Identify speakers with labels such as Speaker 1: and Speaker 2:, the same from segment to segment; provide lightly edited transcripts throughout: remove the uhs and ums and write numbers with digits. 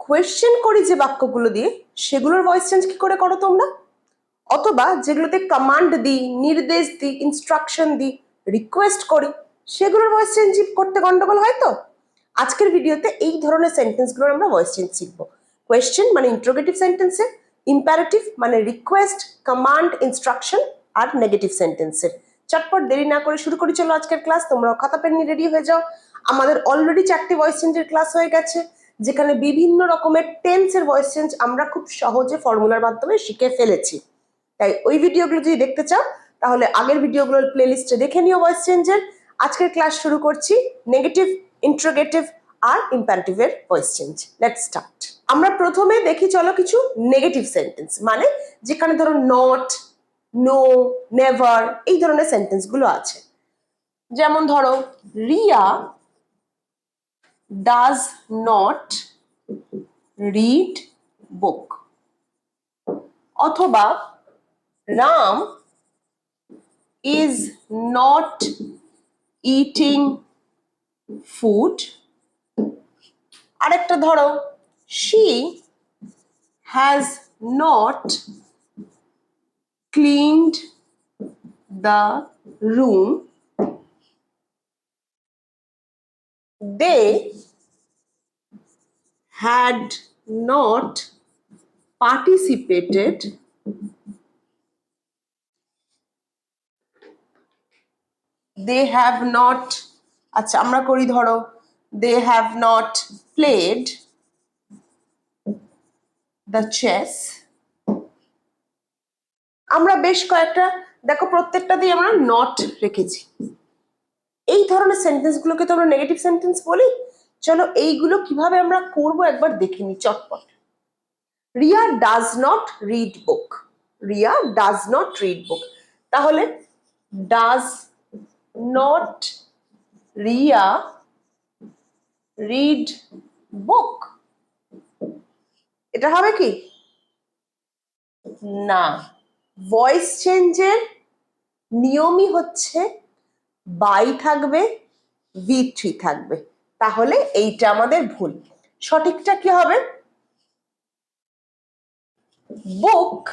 Speaker 1: Question করি যে বাক্যগুলো দিয়ে সেগুলোর ভয়েস চেঞ্জ কি করে করো তোমরা? অথবা যেগুলোতে কমান্ড দিই, নির্দেশ দিই, ইনস্ট্রাকশন দিই, রিকোয়েস্ট করি, সেগুলোর ভয়েস চেঞ্জ করতে গন্ডগোল হয় তো? আজকের ভিডিওতে এই ধরনের সেন্টেন্সগুলোর আমরা ভয়েস চেঞ্জ শিখবো। কোয়েশ্চেন মানে ইন্টারোগেটিভ সেন্টেন্সে, ইম্পারেটিভ মানে রিকোয়েস্ট, কমান্ড, ইনস্ট্রাকশন আর নেগেটিভ সেন্টেন্সের। চটপট দেরি না করে শুরু করি চলো আজকের ক্লাস। তোমরাও খাতা পেন নিয়ে রেডি হয়ে যাও। আমাদের অলরেডি 4টি ভয়েস চেঞ্জের ক্লাস হয়ে গেছে, যেখানে বিভিন্ন রকমের টেন্সের ভয়েস চেঞ্জ আমরা খুব সহজে ফর্মুলার মাধ্যমে শিখে ফেলেছি। তাই ওই ভিডিওগুলো যদি দেখতে চাও তাহলে আগের ভিডিওগুলোর প্লেলিস্টে দেখে নিও ভয়েস চেঞ্জের। আজকের ক্লাস শুরু করছি নেগেটিভ, ইন্টারোগেটিভ আর ইম্পারেটিভের ভয়েস চেঞ্জ। Let's start. আমরা প্রথমে দেখি চলো কিছু নেগেটিভ সেন্টেন্স, মানে যেখানে ধরো নট, নো, নেভার এই ধরনের সেন্টেন্স গুলো আছে। যেমন ধরো রিয়া ডাজ নট রিড বুক, অথবা Ram is not eating food। আরেকটা ধরো she has not cleaned the room। they had not participated they have not, আচ্ছা আমরা করি ধরো they have not played the chess। আমরা বেশ কয়েকটা দেখো, প্রত্যেকটা দিয়ে আমরা নট রেখেছি। এই ধরনের সেন্টেন্স গুলোকে তো আমরা নেগেটিভ সেন্টেন্স বলি। চলো এইগুলো কিভাবে আমরা করব একবার দেখে নি চটপট। Riya does not read book, Riya does not read book, তাহলে does not Riya read book, এটা হবে কি? না, ভয়েস চেঞ্জের নিয়মই হচ্ছে বাই থাকবে, V3 থাকবে, তাহলে এইটা আমাদের ভুল। সঠিকটা কি হবে? বুক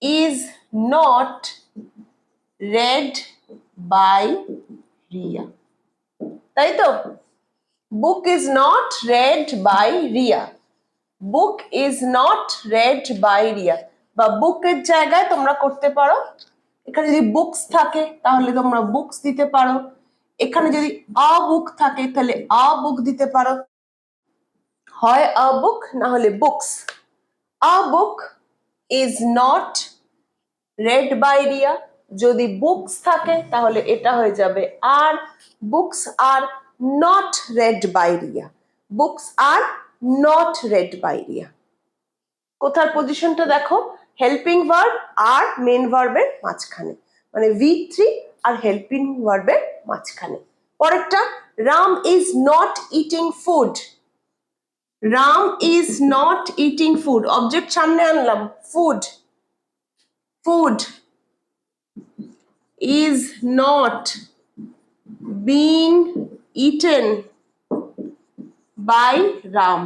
Speaker 1: is not read by Riya, তাই তো? বুক is not read by Riya, book is not read by Riya. বা বুকের জায়গায় তোমরা করতে পারো, এখানে যদি বুকস থাকে তাহলে তোমরা বুকস দিতে পারো, এখানে যদি আ বুক থাকে তাহলে আ বুক দিতে পারো, হয় আ বুক না হলে books. A book is not read by Riya, যদি বুকস থাকে তাহলে এটা হয়ে যাবে are, books are not read by Riya, books are not read by Riya. কোথার পজিশনটা দেখো, হেল্পিং ভার্ব আর মেন ভার্বের মাঝখানে, মানে V3 আর হেল্পিং ভার্বের মাঝখানে। পরেরটা Ram is not eating food, Ram is not eating food, object সামনে আনলাম, food, food is not being eaten by Ram।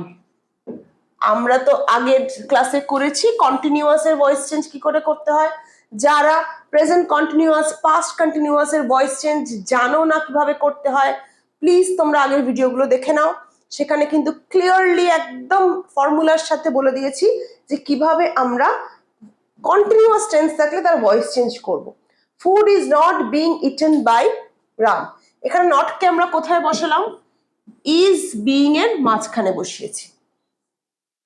Speaker 1: আমরা তো আগের ক্লাসে করেছি কন্টিনিউয়াস এর ভয়েস চেঞ্জ কি করে করতে হয়। যারা প্রেজেন্ট কন্টিনিউয়াস, পাস্ট কন্টিনিউয়াস এর ভয়েস চেঞ্জ জানো না কিভাবে করতে হয়, প্লিজ তোমরা আগের ভিডিওগুলো দেখে নাও। সেখানে কিন্তু ক্লিয়ারলি একদম ফর্মুলার সাথে বলে দিয়েছি যে কিভাবে আমরা কন্টিনিউয়াস টেন্স থাকলে তার ভয়েস চেঞ্জ করব। Food is not being eaten by Ram, এখানে নটকে আমরা কোথায় বসালাম? ইজ বিং এর মাঝখানে বসিয়েছি।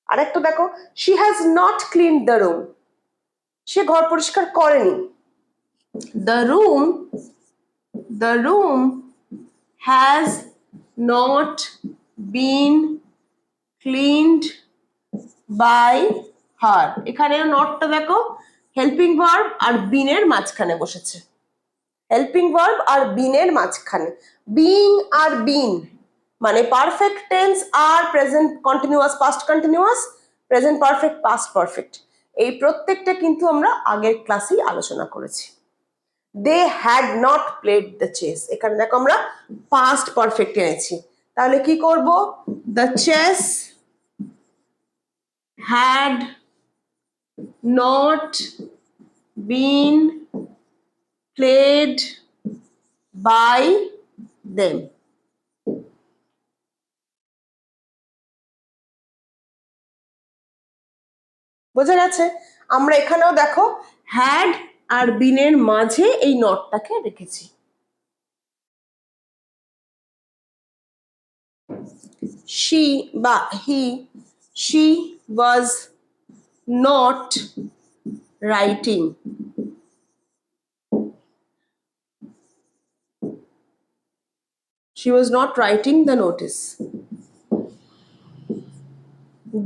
Speaker 1: আরেকটা দেখো, she has not clean the room, সে ঘর পরিষ্কার করেনি। The room has not been cleaned by her, এখানে নটটা দেখো হেল্পিং ভার্ব আর বিনের মাঝখানে বসেছে, হেল্পিং ভার্ব আর বিনের মাঝখানে। বিং আর বিন মানে পারফেক্ট টেন্স আর present continuous, past continuous, present perfect, past perfect, এই প্রত্যেকটা কিন্তু আমরা আগের ক্লাসেই আলোচনা করেছি। They had not played the chess, এখানে দেখো আমরা পাস্ট পারফেক্ট এনেছি, তাহলে কি করব? The chess had not been played by them. বোঝা গেছে? আমরা এখানেও দেখো হ্যাড আর বিনের মাঝে এই নটটাকে রেখেছি। she বা she was not writing the notice.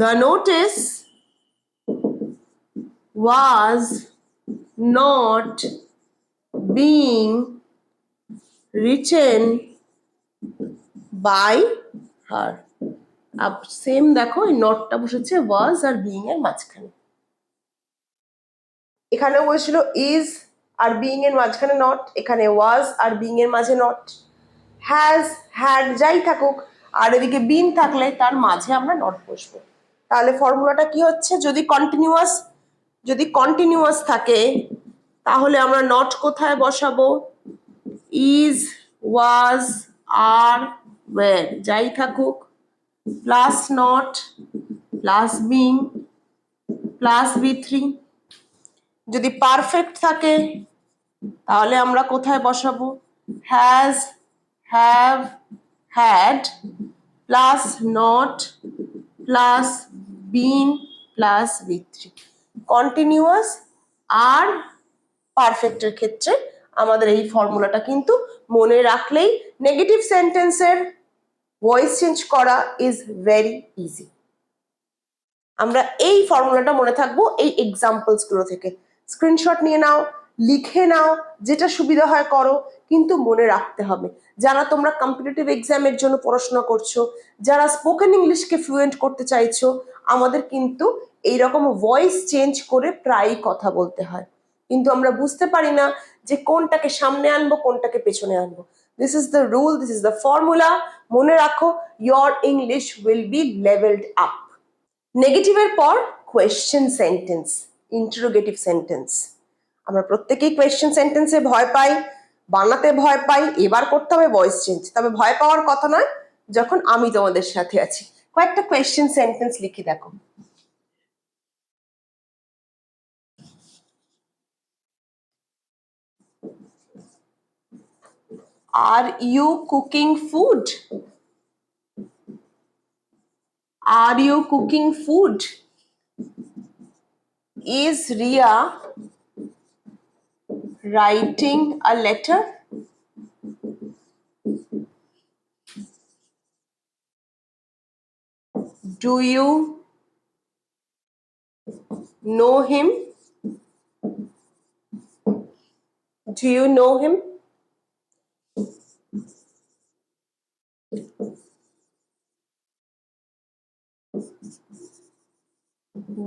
Speaker 1: The notice was not being written by her. अब সেম দেখো এই নটটা বসেছে was আর being এর মাঝখানে। এখানে বলেছিল is আর being এর মাঝখানে নট, এখানে was আর being এর মাঝে নট। হ্যাজ হ্যাড যাই থাকুক আর এদিকে বিন থাকলে তার মাঝে আমরা নট বসবো। তাহলে ফর্মুলাটা কি হচ্ছে? যদি কন্টিনিউয়াস থাকে তাহলে আমরা নট কোথায় বসাবো? ইজ, ওয়াজ, আর, ওয়্যার যাই থাকুক plus not plus being plus V3। যদি পারফেক্ট থাকে তাহলে আমরা কোথায় বসাবো? Has, have, had plus not plus been plus V3। Continuous আর পারফেক্টের ক্ষেত্রে আমাদের এই ফর্মুলাটা কিন্তু মনে রাখলেই নেগেটিভ সেন্টেন্সের ভয়েস চেঞ্জ করা ইজ ভেরি ইজি। আমরা এই ফর্মুলাটা মনে থাকবো এই এক্সাম্পলস গুলো থেকে। স্ক্রিনশট নিয়ে নাও, লিখে নাও, যেটা সুবিধা হয় করো, কিন্তু মনে রাখতে হবে। যারা তোমরা কম্পিটিটিভ এক্সামের জন্য পড়াশোনা করছো, যারা স্পোকেন ইংলিশকে ফ্লুয়েন্ট করতে চাইছো, আমাদের কিন্তু এইরকম ভয়েস চেঞ্জ করে প্রায়ই কথা বলতে হয়, কিন্তু আমরা বুঝতে পারি না যে কোনটাকে সামনে আনবো কোনটাকে পেছনে আনবো। This is the rule, this is the formula. মনে রাখো, your English will be levelled up. নেগেটিভের পর কোয়েশ্চেন সেন্টেন্স, ইন্টারোগেটিভ সেন্টেন্স। আমরা প্রত্যেকেই কোয়েশ্চেন সেন্টেন্সে ভয় পাই, বানাতে ভয় পাই, এবার করতে হবে ভয়েস চেঞ্জ। তবে ভয় পাওয়ার কথা নয় যখন আমি তোমাদের সাথে আছি। কয়েকটা কোয়েশ্চেন সেন্টেন্স লিখে দেখো। Are you cooking food? Are you cooking food? Is Ria writing a letter? Do you know him? Do you know him?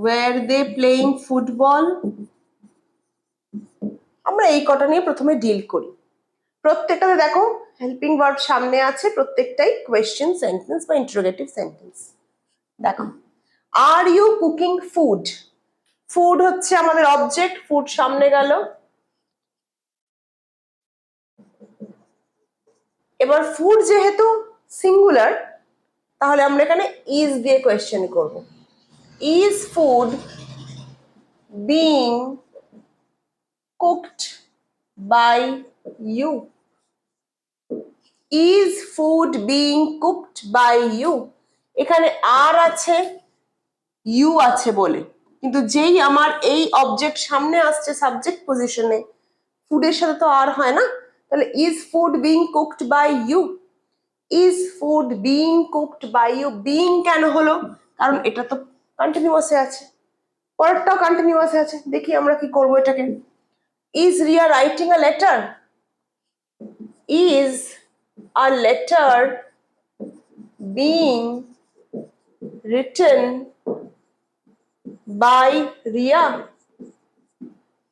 Speaker 1: Were they playing football? আমরা এই কটা নিয়ে প্রথমে ডিল করি। প্রত্যেকটাতে দেখো হেল্পিং ভার্ব সামনে আছে, প্রত্যেকটাই কোয়েশ্চেন সেন্টেন্স বা ইন্টারোগেটিভ সেন্টেন্স। দেখো, are you cooking food, food হচ্ছে আমাদের অবজেক্ট, ফুড সামনে গেল। এবার ফুড যেহেতু সিঙ্গুলার, তাহলে আমরা এখানে ইজ দিয়ে কোয়েশ্চেন করব। Is food being cooked by you? Is food being cooked by you? এখানে আর আছে, ইউ আছে বলে, কিন্তু যেই আমার এই অবজেক্ট সামনে আসছে সাবজেক্ট পজিশনে, ফুডের সাথে তো আর হয় না, তাহলে is food being cooked by you? Is food being cooked by you? Being কেন হলো? কারণ এটা তো কন্টিনিউয়াসে আছে, পরেরটাও কন্টিনিউয়াসে আছে। দেখি আমরা কি করব এটাকে। Is Riya writing a letter? Is a letter being written by Ria?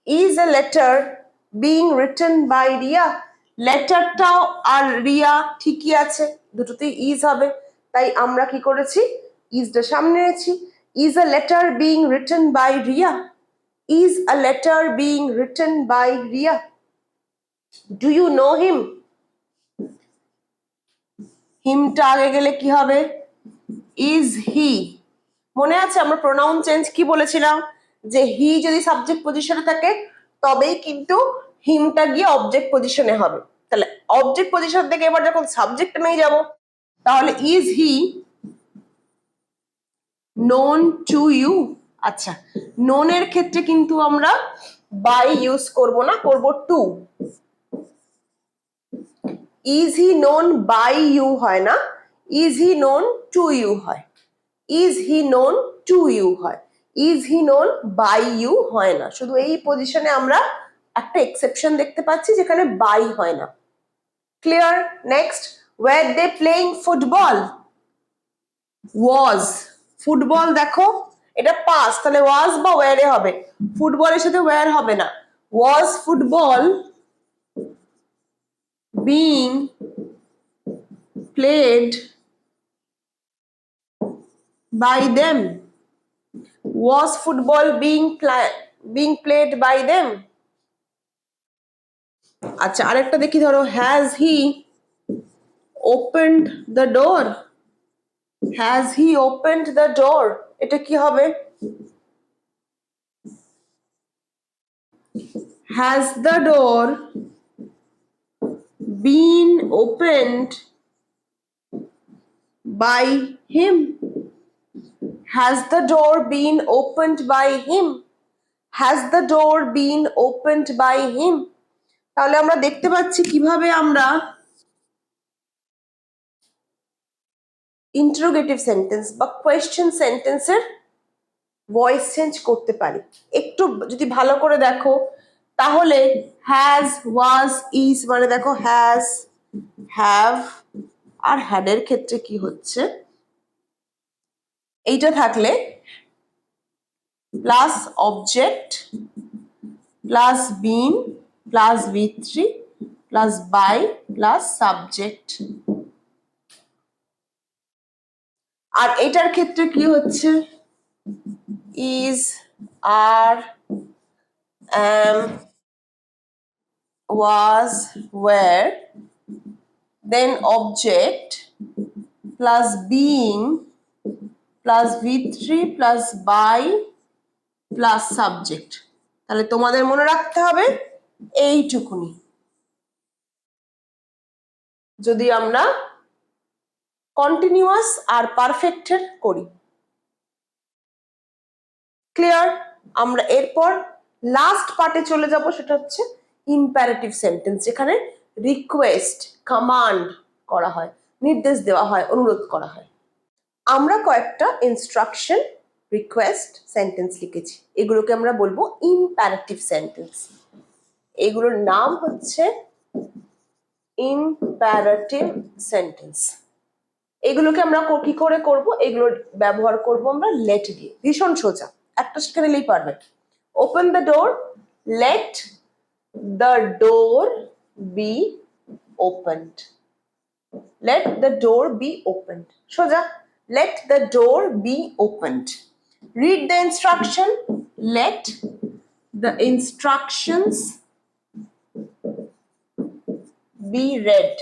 Speaker 1: Is a letter being written by Ria? লেটারটাও আর রিয়া ঠিকই আছে, দুটোতেই ইজ হবে, তাই আমরা কি করেছি, ইজটা সামনে এনেছি। Is a letter being written by Riya, is a letter being written by Riya. Do you know him, হিমটা আগে গেলে কি হবে, ইজ হি। মনে আছে আমরা প্রোনাউন চেঞ্জ কি বলেছিলাম, যে হি যদি সাবজেক্ট পজিশনে থাকে তবেই কিন্তু হিমটা গিয়ে অবজেক্ট পজিশনে হবে। তাহলে অবজেক্ট পজিশন থেকে এবার যখন সাবজেক্ট নিয়ে যাব, তাহলে is he known to you. আচ্ছা, নোন এর ক্ষেত্রে কিন্তু আমরা বাই ইউজ করব না, করব to. Is he known by you হয় না, is he known to you হয়, is he known to you হয়, is he known by you হয় না। শুধু এই পজিশনে আমরা একটা এক্সেপশন দেখতে পাচ্ছি যেখানে বাই হয় না। Clear? Next, were they playing football, was. Football দেখো এটা পাস, তাহলে ওয়াজ বা ওয়ারে হবে, ফুটবলের সাথে ওয়ার হবে না। Was football being played by them, was football being played by them। আচ্ছা, আরেকটা দেখি, ধরো has he opened the door, has he opened the door, এটা কি হবে, has the door been opened by him, has the door been opened by him, has the door been opened by him। তাহলে আমরা দেখতে পাচ্ছি কিভাবে আমরা interrogative sentence বা কোয়েশ্চেন সেন্টেন্সের ভয়েস চেঞ্জ করতে পারি। একটু যদি ভালো করে দেখো তাহলে হ্যাজ, ওয়াজ, ইজ, মানে দেখো হ্যাজ, হ্যাভ আর হ্যাড এর ক্ষেত্রে কি হচ্ছে, এইটা থাকলে plus object plus been plus V3 plus by plus subject. আর এটার ক্ষেত্রে কি হচ্ছে, is, are, am, was, were, then object plus being plus V3 plus by plus subject। তাহলে তোমাদের মনে রাখতে হবে এইটুকুনি। যদি আমরা কন্টিনিউয়াস আর পারফেক্টের করি। ক্লিয়ার? আমরা এরপর লাস্ট পার্টে চলে যাব, সেটা হচ্ছে ইম্পারেটিভ সেন্টেন্স, যেখানে রিকোয়েস্ট, কমান্ড করা হয়, নির্দেশ দেওয়া হয়, অনুরোধ করা হয়। আমরা কয়েকটা ইনস্ট্রাকশন, রিকোয়েস্ট সেন্টেন্স লিখেছি, এগুলোকে আমরা বলবো ইম্পারেটিভ সেন্টেন্স। এগুলোর নাম হচ্ছে ইম্পারেটিভ সেন্টেন্স। এগুলোকে আমরা কি করে করব, এগুলোর ব্যবহার করব আমরা লেট দিয়ে। ভীষণ সোজা, একটা শিখে নিলেই পারবে। Open the door, late the door B opened, late the door B opened, সোজা, let the door be opened। Read the instruction, let the instructions be read।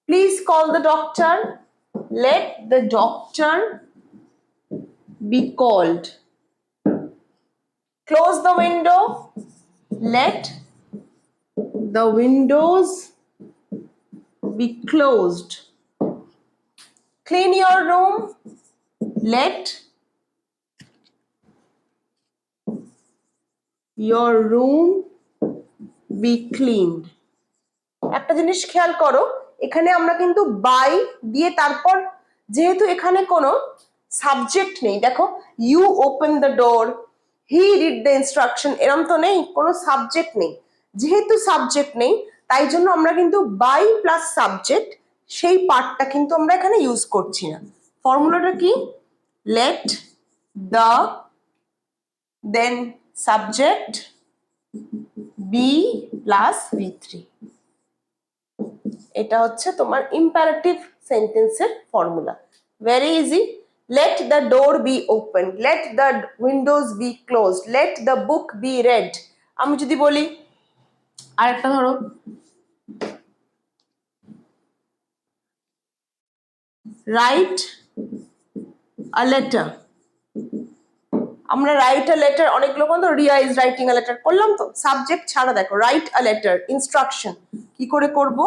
Speaker 1: Please call the doctor, let the doctor be called। Close the window, let the windows be closed। Clean your room, let your room be cleaned। একটা জিনিস খেয়াল করো, এখানে আমরা কিন্তু by দিয়ে, তারপর যেহেতু এখানে কোনো সাবজেক্ট নেই, দেখো you open the door, he read the instruction, এরম তো নেই, কোনো সাবজেক্ট নেই। যেহেতু সাবজেক্ট নেই, তাই জন্য আমরা কিন্তু বাই প্লাস সাবজেক্ট, সেই পার্টটা কিন্তু আমরা এখানে ইউজ করছি না। ফর্মুলাটা কি, let the then subject be plus V3। এটা হচ্ছে তোমার ইম্পারেটিভ সেন্টেন্সের formula. Very easy. Let the door be open, let the windows be closed, let the book be read. আমি যদি বলি আরেকটা ধরো, রাইট আ লেটার। আমরা রাইট আ লেটার অনেকগুলো কোন, Riya is writing a letter করলাম তো, সাবজেক্ট ছাড়া দেখো রাইট আ লেটার ইনস্ট্রাকশন কি করে করব,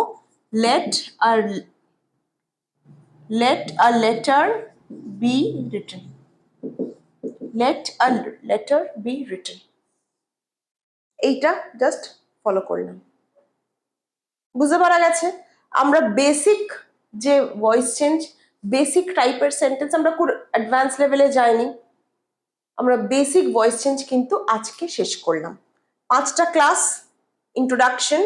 Speaker 1: লেট আর let a letter be written, let a letter be written, এইটা জাস্ট ফলো করলাম। বুঝতে পারা গেছে? আমরা বেসিক যে ভয়েস চেঞ্জ, বেসিক টাইপের সেন্টেন্স, আমরা খুব অ্যাডভান্স লেভেলে যাইনি, আমরা বেসিক ভয়েস চেঞ্জ কিন্তু আজকে শেষ করলাম। 5টা class introduction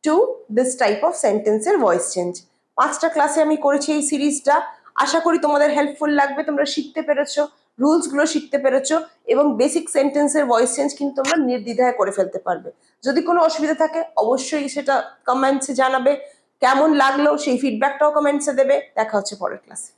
Speaker 1: to this type of সেন্টেন্সের ভয়েস চেঞ্জ, 5টা ক্লাসে আমি করেছি এই সিরিজটা। আশা করি তোমাদের হেল্পফুল লাগবে, তোমরা শিখতে পেরেছো, রুলস গুলো শিখতে পেরেছো, এবং বেসিক সেন্টেন্সের ভয়েস চেঞ্জ কিন্তু তোমরা নির্দ্বিধায় করে ফেলতে পারবে। যদি কোনো অসুবিধা থাকে অবশ্যই সেটা কমেন্টসে জানাবে, কেমন লাগলো সেই ফিডব্যাকটাও কমেন্টসে দেবে। দেখা হচ্ছে পরের ক্লাসে।